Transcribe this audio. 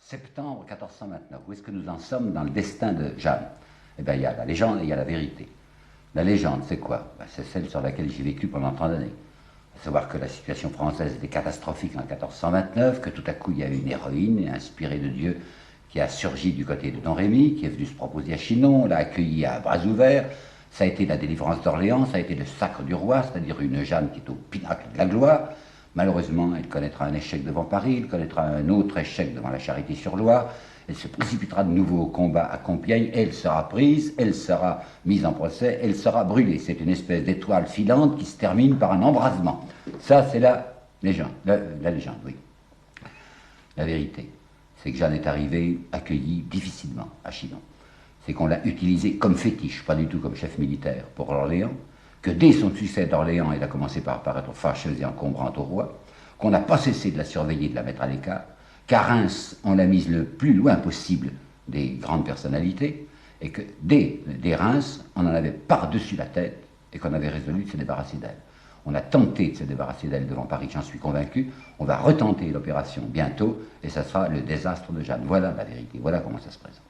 Septembre 1429, où est-ce que nous en sommes dans le destin de Jeanne? Eh bien, il y a la légende et il y a la vérité. La légende, c'est quoi? Ben, c'est celle sur laquelle j'ai vécu pendant tant d'années. À savoir que la situation française était catastrophique en 1429, que tout à coup il y a une héroïne inspirée de Dieu qui a surgi du côté de Don Rémy, qui est venu se proposer à Chinon, l'a accueilli à bras ouverts. Ça a été la délivrance d'Orléans, ça a été le sacre du roi, c'est-à-dire une Jeanne qui est au pinacle de la gloire. Malheureusement, elle connaîtra un échec devant Paris, elle connaîtra un autre échec devant la Charité-sur-Loire, elle se précipitera de nouveau au combat à Compiègne, elle sera prise, elle sera mise en procès, elle sera brûlée. C'est une espèce d'étoile filante qui se termine par un embrasement. Ça, c'est la légende, la légende, oui. La vérité, c'est que Jeanne est arrivée accueillie difficilement à Chinon. C'est qu'on l'a utilisée comme fétiche, pas du tout comme chef militaire pour Orléans, que dès son succès d'Orléans, elle a commencé par paraître fâcheuse et encombrante au roi, qu'on n'a pas cessé de la surveiller, de la mettre à l'écart, qu'à Reims, on l'a mise le plus loin possible des grandes personnalités, et que dès Reims, on en avait par-dessus la tête, et qu'on avait résolu de se débarrasser d'elle. On a tenté de se débarrasser d'elle devant Paris, j'en suis convaincu. On va retenter l'opération bientôt, et ça sera le désastre de Jeanne. Voilà la vérité, voilà comment ça se présente.